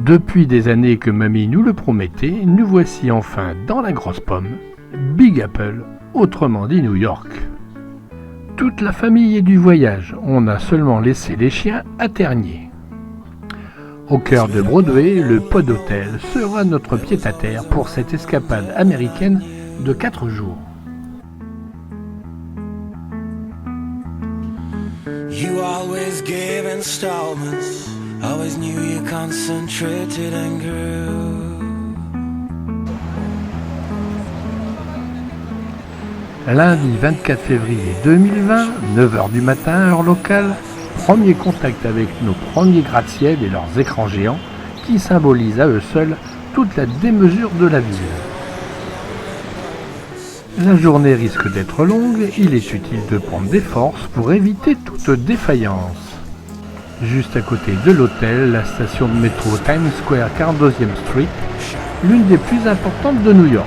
Depuis des années que mamie nous le promettait, nous voici enfin dans la grosse pomme, Big Apple, autrement dit New York. Toute la famille est du voyage, on a seulement laissé les chiens à Tergnier. Au cœur de Broadway, le Pod Hotel sera notre pied-à-terre pour cette escapade américaine de 4 jours. You always gave installments, always knew you concentrated and grew. Lundi 24 février 2020, 9h du matin, heure locale, premier contact avec nos premiers gratte-ciel et leurs écrans géants qui symbolisent à eux seuls toute la démesure de la ville. La journée risque d'être longue, il est utile de prendre des forces pour éviter toute défaillance. Juste à côté de l'hôtel, la station de métro Times Square 42e Street, l'une des plus importantes de New York.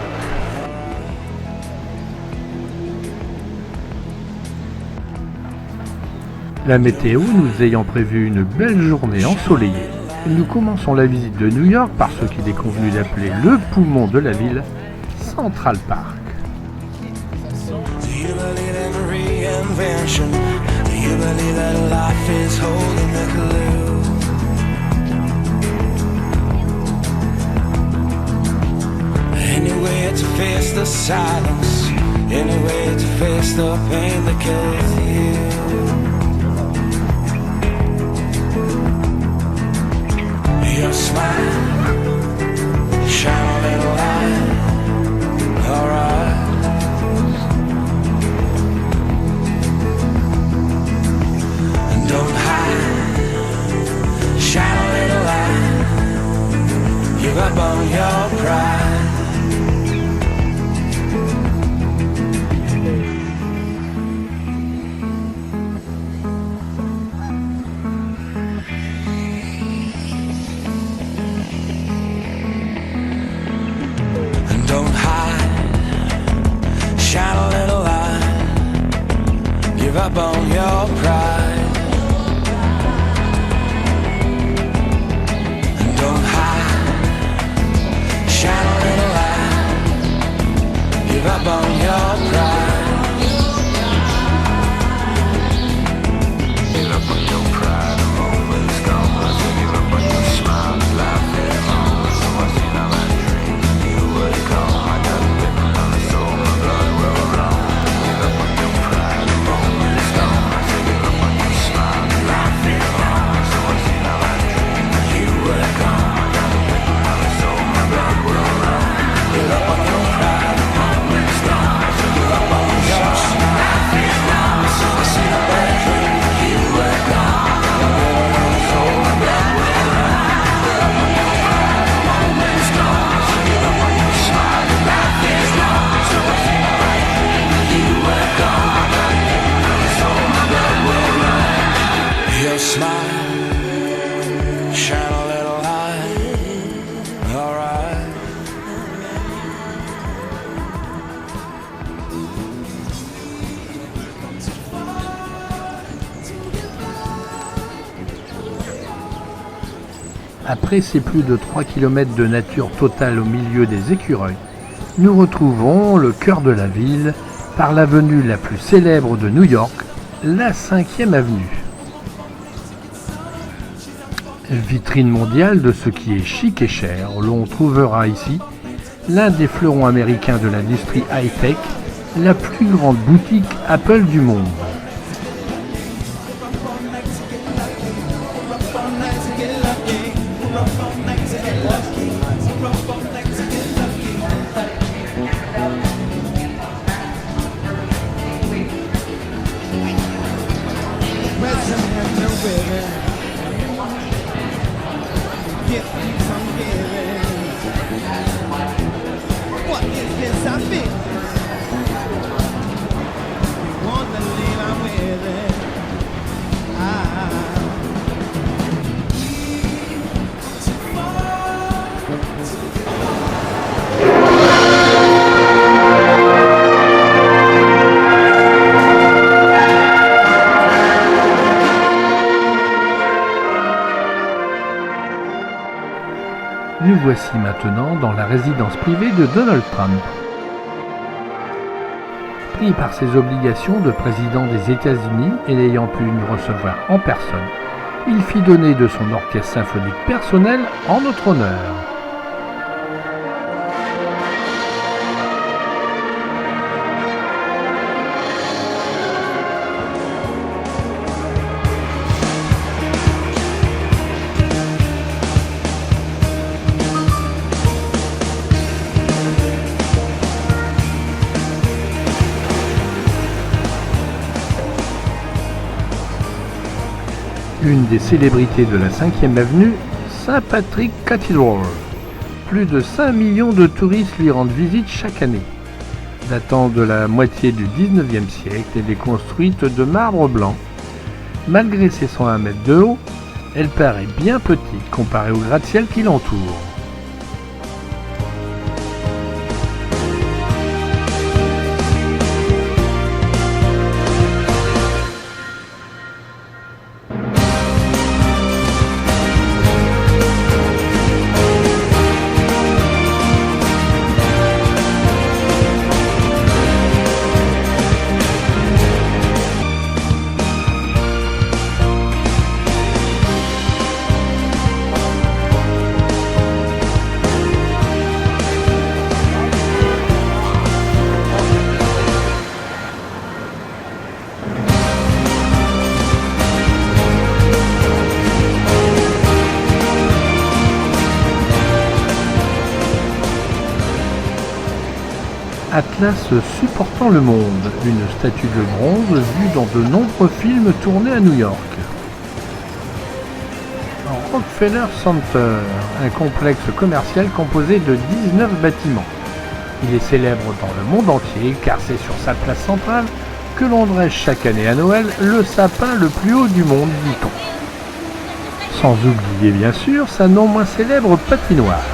La météo nous ayant prévu une belle journée ensoleillée, nous commençons la visite de New York par ce qu'il est convenu d'appeler le poumon de la ville, Central Park. Do you believe in reinvention? Do you believe that life is holding the clue? Any way to face the silence, any way to face the pain that kills you. Your smile, shine a little light, alright. Don't hide, shine a little light. Give up on your pride. And don't hide, shine a little light. Give up on your pride. Don't hide, shine a little light. Give up on your pride. Give up on your pride, a moment's gone. Give up on your smile, life is on. So what's in all my dreams? You would come, I got a bit on the soul, my blood will run. Give up on your pride, a moment's gone. Give up on your smile, life is on. So what's in all my dreams? You would come. Give up on your pride, a moment's gone. Give up on your smile, life is long. So I see a bad dream, you were gone. So my blood will run. Give up on your pride, a moment's gone. Give up on your smile, life is long. So I see a bad dream, you were gone. So my blood will run. Your smile, shine a little light, alright. Après ces plus de 3 km de nature totale au milieu des écureuils, nous retrouvons le cœur de la ville par l'avenue la plus célèbre de New York, la 5e avenue. Vitrine mondiale de ce qui est chic et cher, l'on trouvera ici l'un des fleurons américains de l'industrie high-tech, la plus grande boutique Apple du monde. What is this I feel? Want to lean Nous voici maintenant dans la résidence privée de Donald Trump. Pris par ses obligations de président des États-Unis et n'ayant pu nous recevoir en personne, il fit donner de son orchestre symphonique personnel en notre honneur. Une des célébrités de la 5e avenue, St. Patrick Cathedral. Plus de 5 millions de touristes lui rendent visite chaque année. Datant de la moitié du 19e siècle, elle est construite de marbre blanc. Malgré ses 101 mètres de haut, elle paraît bien petite comparée au gratte-ciel qui l'entoure. Atlas supportant le monde, une statue de bronze vue dans de nombreux films tournés à New York. Rockefeller Center, un complexe commercial composé de 19 bâtiments. Il est célèbre dans le monde entier car c'est sur sa place centrale que l'on dresse chaque année à Noël le sapin le plus haut du monde, dit-on. Sans oublier bien sûr sa non moins célèbre patinoire.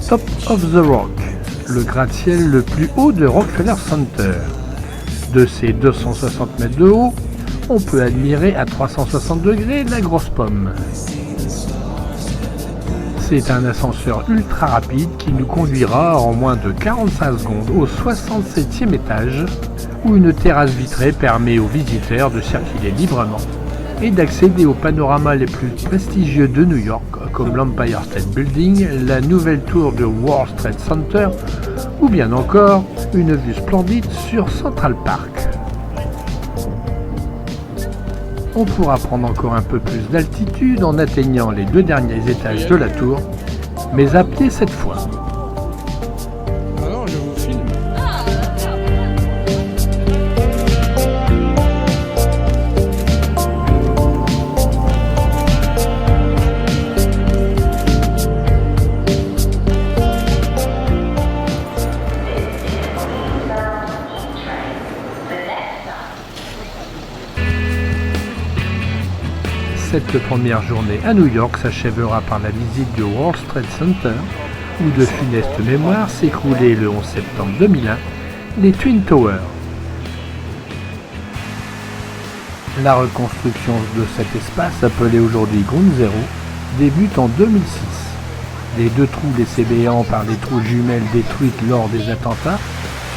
Top of the Rock, le gratte-ciel le plus haut de Rockefeller Center. De ses 260 mètres de haut, on peut admirer à 360 degrés la grosse pomme. C'est un ascenseur ultra rapide qui nous conduira en moins de 45 secondes au 67e étage, où une terrasse vitrée permet aux visiteurs de circuler librement et d'accéder aux panoramas les plus prestigieux de New York, comme l'Empire State Building, la nouvelle tour de World Trade Center, ou bien encore une vue splendide sur Central Park. On pourra prendre encore un peu plus d'altitude en atteignant les 2 derniers étages de la tour, mais à pied cette fois. Alors, je vous filme. Cette première journée à New York s'achèvera par la visite du World Trade Center, où de funestes mémoires s'écroulaient le 11 septembre 2001, les Twin Towers. La reconstruction de cet espace, appelé aujourd'hui Ground Zero, débute en 2006. Les 2 trous laissés béants par les trous jumelles détruites lors des attentats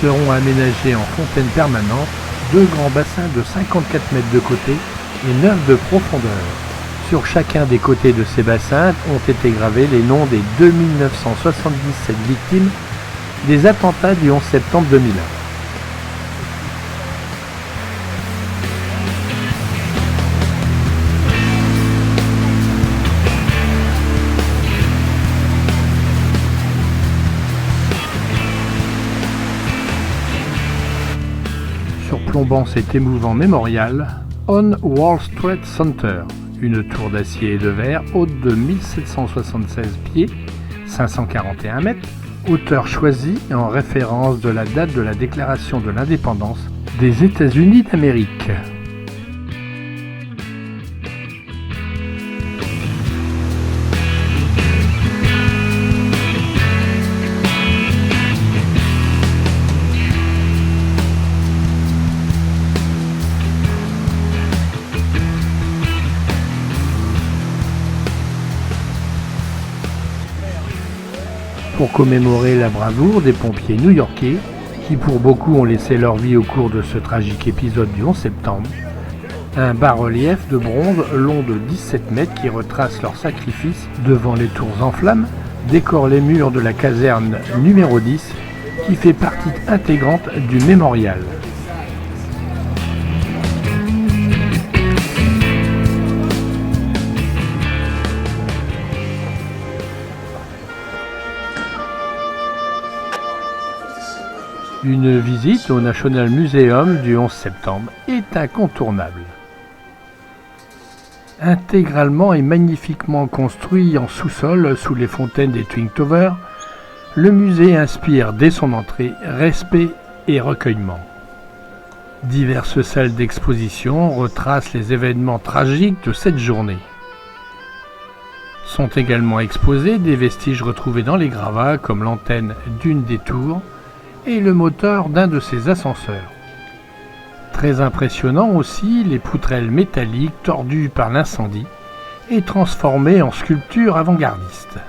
seront aménagés en fontaines permanentes, 2 grands bassins de 54 mètres de côté et 9 de profondeur. Sur chacun des côtés de ces bassins ont été gravés les noms des 2977 victimes des attentats du 11 septembre 2001. Surplombant cet émouvant mémorial, On World Trade Center, une tour d'acier et de verre haute de 1776 pieds, 541 mètres, hauteur choisie en référence de la date de la déclaration de l'indépendance des États-Unis d'Amérique. pour commémorer la bravoure des pompiers new-yorkais qui pour beaucoup ont laissé leur vie au cours de ce tragique épisode du 11 septembre. Un bas-relief de bronze long de 17 mètres qui retrace leur sacrifice devant les tours en flammes décore les murs de la caserne numéro 10 qui fait partie intégrante du mémorial. Une visite au National Museum du 11 septembre est incontournable. Intégralement et magnifiquement construit en sous-sol sous les fontaines des Twin Towers, le musée inspire dès son entrée respect et recueillement. Diverses salles d'exposition retracent les événements tragiques de cette journée. Sont également exposés des vestiges retrouvés dans les gravats comme l'antenne d'une des tours et le moteur d'un de ses ascenseurs. Très impressionnant aussi les poutrelles métalliques tordues par l'incendie et transformées en sculptures avant-gardistes.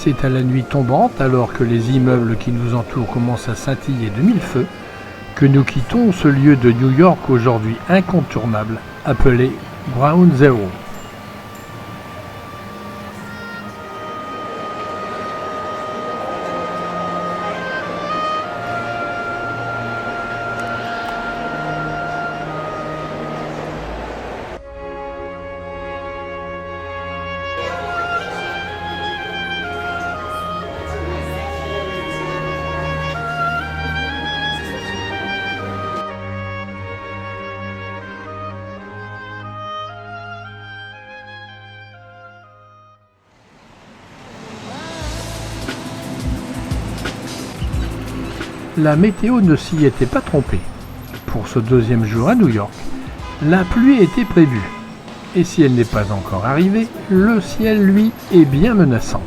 C'est à la nuit tombante, alors que les immeubles qui nous entourent commencent à scintiller de mille feux, que nous quittons ce lieu de New York aujourd'hui incontournable, appelé Ground Zero. La météo ne s'y était pas trompée. Pour ce deuxième jour à New York, la pluie était prévue. Et si elle n'est pas encore arrivée, le ciel, lui, est bien menaçant.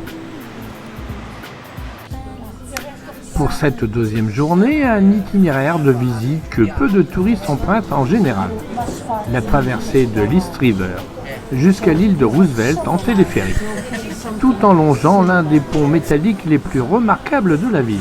Pour cette deuxième journée, un itinéraire de visite que peu de touristes empruntent en général. La traversée de l'East River jusqu'à l'île de Roosevelt en téléphérique, tout en longeant l'un des ponts métalliques les plus remarquables de la ville.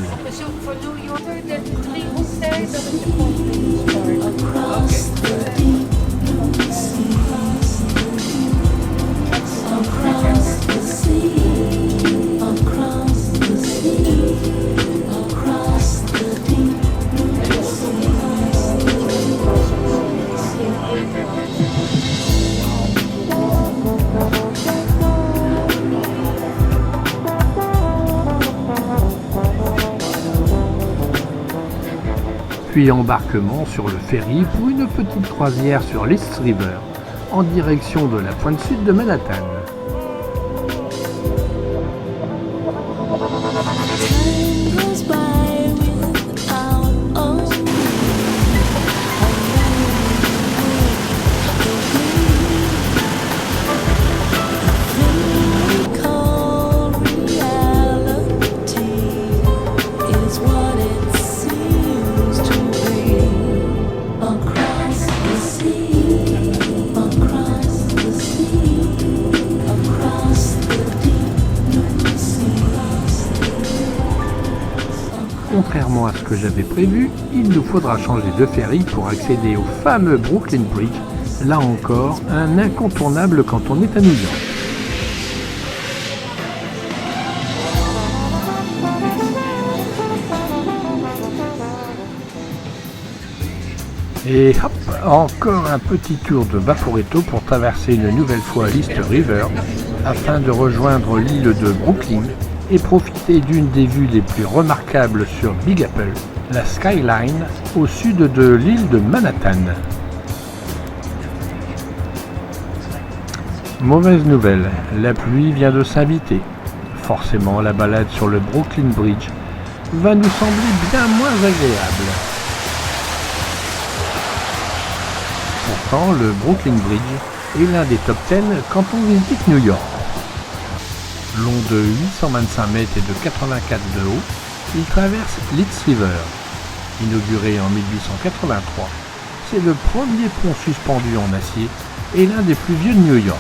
Puis embarquement sur le ferry pour une petite croisière sur l'East River en direction de la pointe sud de Manhattan. Contrairement à ce que j'avais prévu, il nous faudra changer de ferry pour accéder au fameux Brooklyn Bridge, là encore un incontournable quand on est à New York. Et hop, encore un petit tour de Vaporetto pour traverser une nouvelle fois l'East River afin de rejoindre l'île de Brooklyn et profiter d'une des vues les plus remarquables sur Big Apple, la skyline au sud de l'île de Manhattan. Mauvaise nouvelle, la pluie vient de s'inviter. Forcément, la balade sur le Brooklyn Bridge va nous sembler bien moins agréable. Pourtant, le Brooklyn Bridge est l'un des top 10 quand on visite New York. Long de 825 mètres et de 84 de haut, il traverse l'East River. Inauguré en 1883, c'est le premier pont suspendu en acier et l'un des plus vieux de New York.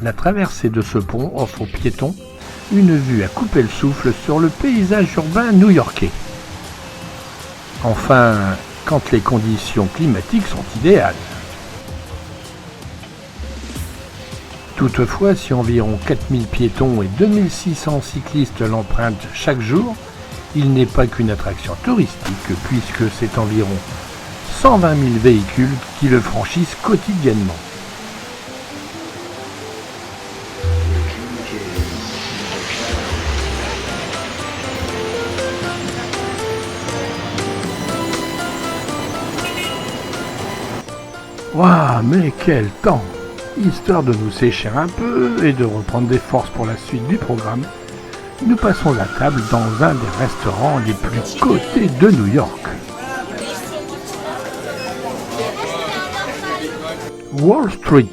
La traversée de ce pont offre aux piétons une vue à couper le souffle sur le paysage urbain new-yorkais. Enfin, quand les conditions climatiques sont idéales. Toutefois, si environ 4000 piétons et 2600 cyclistes l'empruntent chaque jour, il n'est pas qu'une attraction touristique puisque c'est environ 120 000 véhicules qui le franchissent quotidiennement. Waouh, mais quel temps! Histoire de nous sécher un peu et de reprendre des forces pour la suite du programme, nous passons la table dans un des restaurants les plus cotés de New York. Wall Street,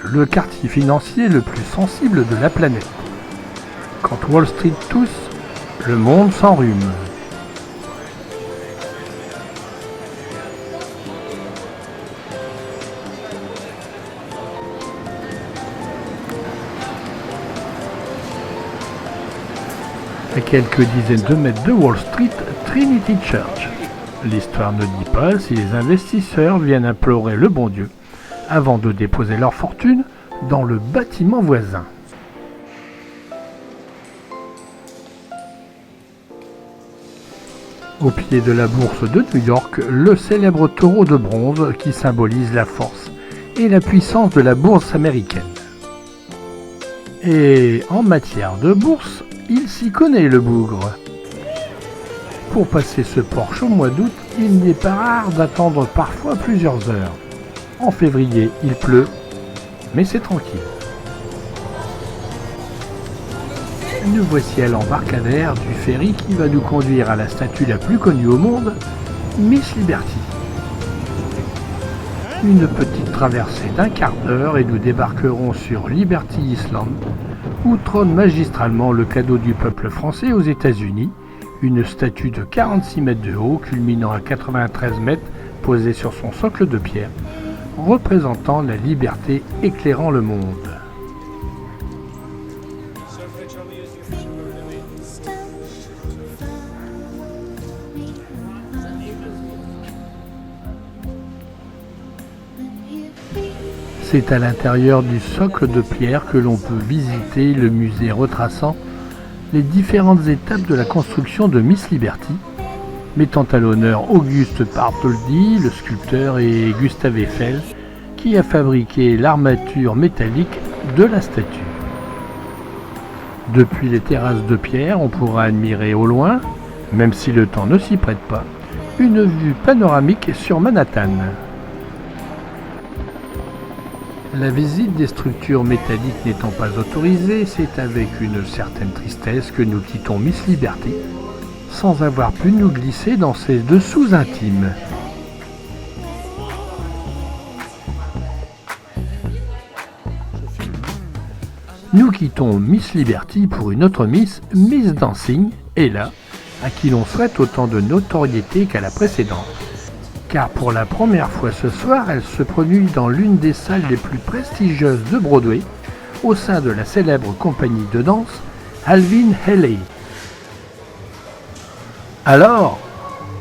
le quartier financier le plus sensible de la planète. Quand Wall Street tousse, le monde s'enrhume. À quelques dizaines de mètres de Wall Street, Trinity Church. L'histoire ne dit pas si les investisseurs viennent implorer le bon Dieu avant de déposer leur fortune dans le bâtiment voisin. Au pied de la bourse de New York, le célèbre taureau de bronze qui symbolise la force et la puissance de la bourse américaine. Et en matière de bourse, il s'y connaît le bougre. Pour passer ce porche au mois d'août, il n'est pas rare d'attendre parfois plusieurs heures. En février, il pleut, mais c'est tranquille. Nous voici à l'embarcadère du ferry qui va nous conduire à la statue la plus connue au monde, Miss Liberty. Une petite traversée d'1 quart d'heure et nous débarquerons sur Liberty Island, où trône magistralement le cadeau du peuple français aux États-Unis, une statue de 46 mètres de haut, culminant à 93 mètres, posée sur son socle de pierre, représentant la liberté éclairant le monde. C'est à l'intérieur du socle de pierre que l'on peut visiter le musée retraçant les différentes étapes de la construction de Miss Liberty, mettant à l'honneur Auguste Bartholdi, le sculpteur, et Gustave Eiffel, qui a fabriqué l'armature métallique de la statue. Depuis les terrasses de pierre, on pourra admirer au loin, même si le temps ne s'y prête pas, une vue panoramique sur Manhattan. La visite des structures métalliques n'étant pas autorisée, c'est avec une certaine tristesse que nous quittons Miss Liberty, sans avoir pu nous glisser dans ses dessous intimes. Nous quittons Miss Liberty pour une autre Miss Dancing, Ella, à qui l'on souhaite autant de notoriété qu'à la précédente. Car pour la première fois ce soir, elle se produit dans l'une des salles les plus prestigieuses de Broadway, au sein de la célèbre compagnie de danse Alvin Ailey. Alors,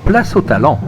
place au talent.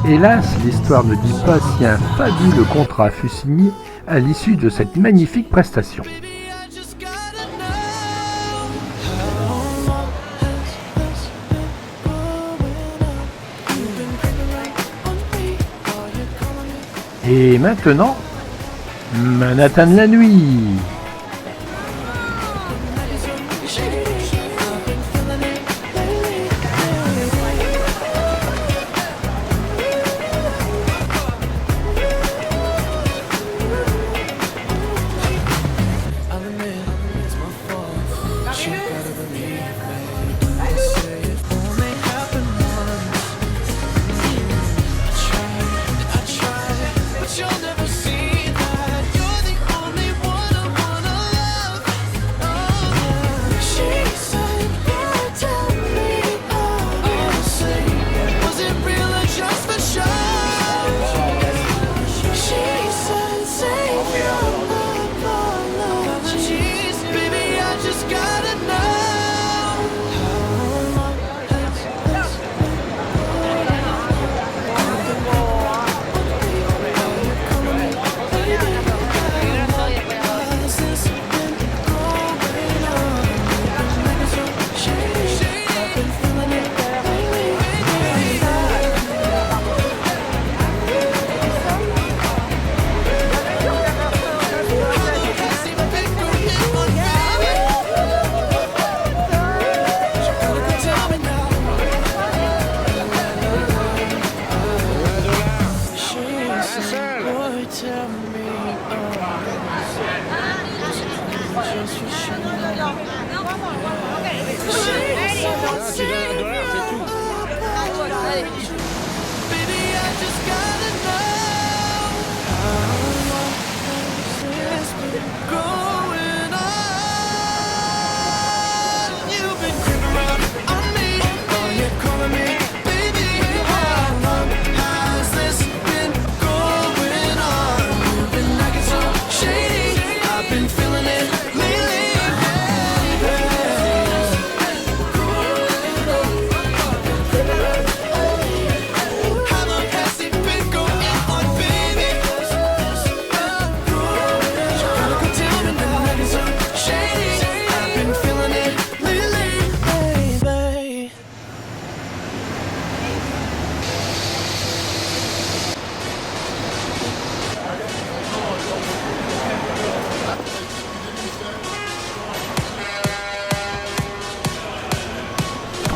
Hélas, l'histoire ne dit pas si un fabuleux contrat fut signé à l'issue de cette magnifique prestation. Et maintenant, Manhattan la nuit.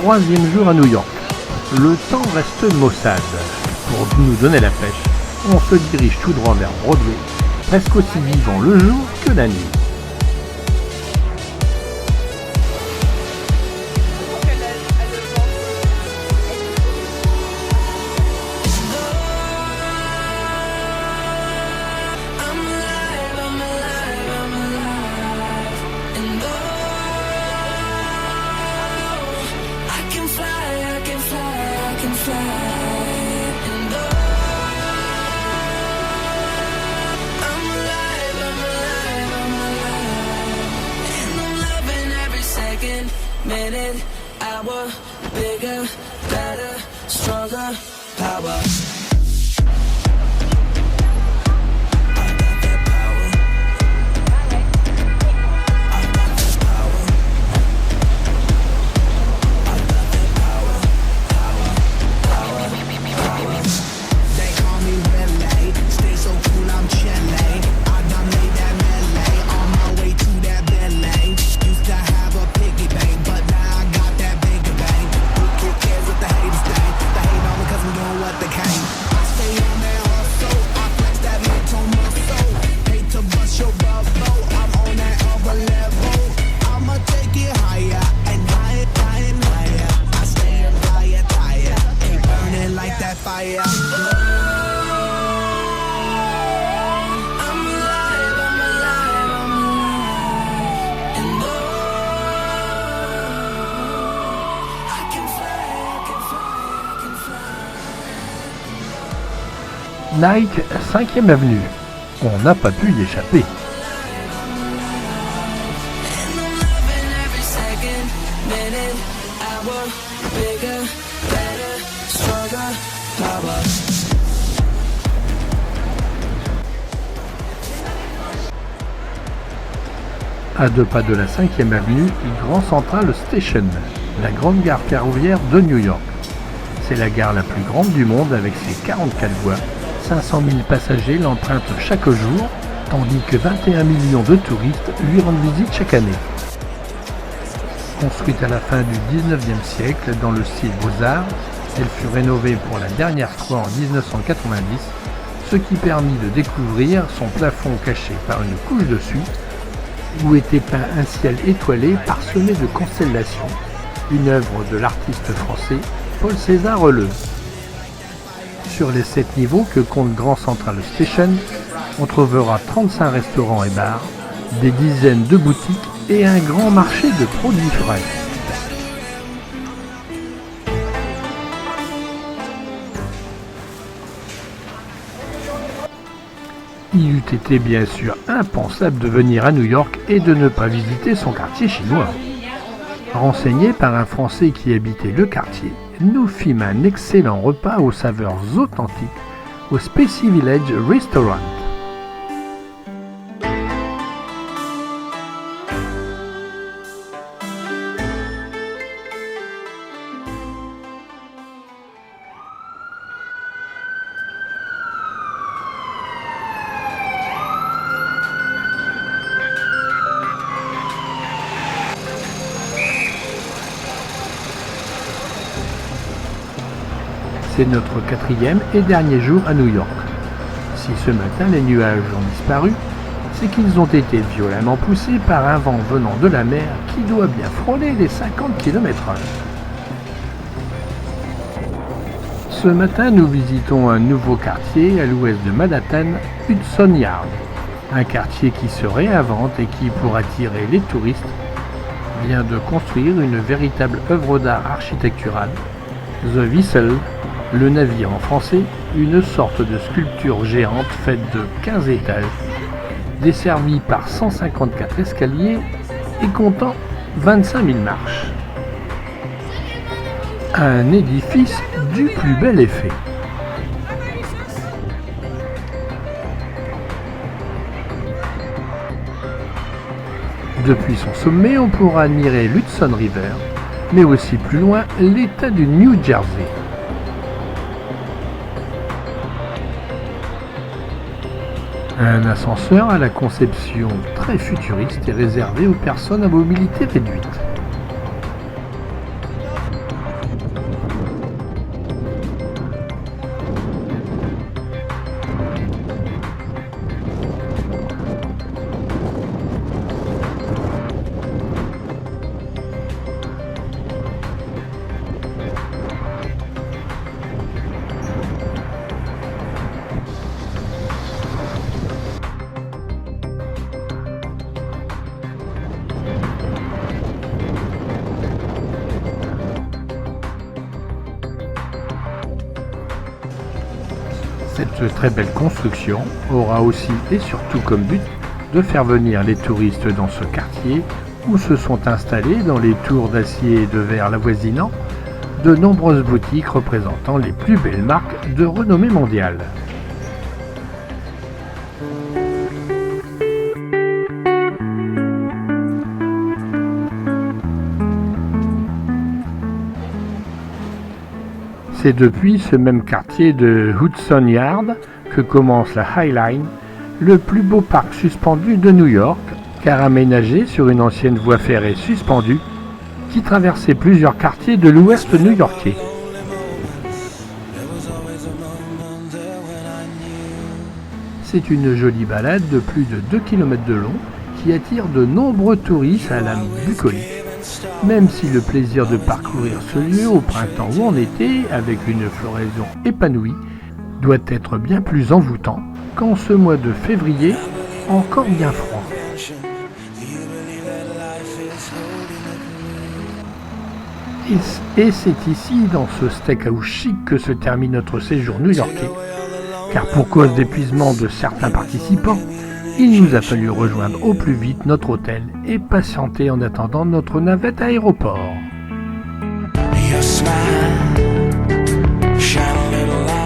Troisième jour à New York. Le temps reste maussade. Pour nous donner la pêche, on se dirige tout droit vers Broadway, presque aussi vivant le jour que la nuit. Minute, hour, bigger, better, stronger, power. Used to have a piggy bank, but now I got that bigger bank. Nike 5e Avenue. On n'a pas pu y échapper. À 2 pas de la 5e Avenue, Grand Central Station, la grande gare ferroviaire de New York. C'est la gare la plus grande du monde avec ses 44 voies. 500 000 passagers l'empruntent chaque jour, tandis que 21 millions de touristes lui rendent visite chaque année. Construite à la fin du 19e siècle dans le style Beaux-Arts, elle fut rénovée pour la dernière fois en 1990, ce qui permit de découvrir son plafond caché par une couche de suie, où était peint un ciel étoilé parsemé de constellations, une œuvre de l'artiste français Paul César Releu. Sur les 7 niveaux que compte Grand Central Station, on trouvera 35 restaurants et bars, des dizaines de boutiques et un grand marché de produits frais. Il eût été bien sûr impensable de venir à New York et de ne pas visiter son quartier chinois. Renseignés par un Français qui habitait le quartier, nous fîmes un excellent repas aux saveurs authentiques au Spacey Village Restaurant. C'est notre 4e et dernier jour à New York. Si ce matin les nuages ont disparu, c'est qu'ils ont été violemment poussés par un vent venant de la mer qui doit bien frôler les 50 km/h. Ce matin, nous visitons un nouveau quartier à l'ouest de Manhattan, Hudson Yard. Un quartier qui se réinvente et qui, pour attirer les touristes, vient de construire une véritable œuvre d'art architecturale, The Vessel, le navire en français, une sorte de sculpture géante faite de 15 étages, desservie par 154 escaliers et comptant 25 000 marches. Un édifice du plus bel effet. Depuis son sommet, on pourra admirer l'Hudson River, mais aussi plus loin l'État du New Jersey. Un ascenseur à la conception très futuriste est réservé aux personnes à mobilité réduite. Cette très belle construction aura aussi et surtout comme but de faire venir les touristes dans ce quartier où se sont installés dans les tours d'acier et de verre l'avoisinant de nombreuses boutiques représentant les plus belles marques de renommée mondiale. C'est depuis ce même quartier de Hudson Yard que commence la High Line, le plus beau parc suspendu de New York, car aménagé sur une ancienne voie ferrée suspendue qui traversait plusieurs quartiers de l'ouest new-yorkais. C'est une jolie balade de plus de 2 km de long qui attire de nombreux touristes à l'âme bucolique. Même si le plaisir de parcourir ce lieu au printemps ou en été, avec une floraison épanouie, doit être bien plus envoûtant qu'en ce mois de février, encore bien froid. Et c'est ici, dans ce steakhouse chic, que se termine notre séjour new-yorkais. car pour cause d'épuisement de certains participants, il nous a fallu rejoindre au plus vite notre hôtel et patienter en attendant notre navette aéroport. Your smile, shine a little light.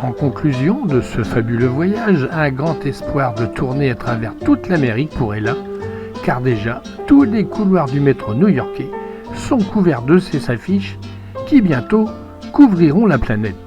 En conclusion de ce fabuleux voyage, un grand espoir de tourner à travers toute l'Amérique pour Ella, car déjà tous les couloirs du métro new-yorkais sont couverts de ces affiches qui bientôt couvriront la planète.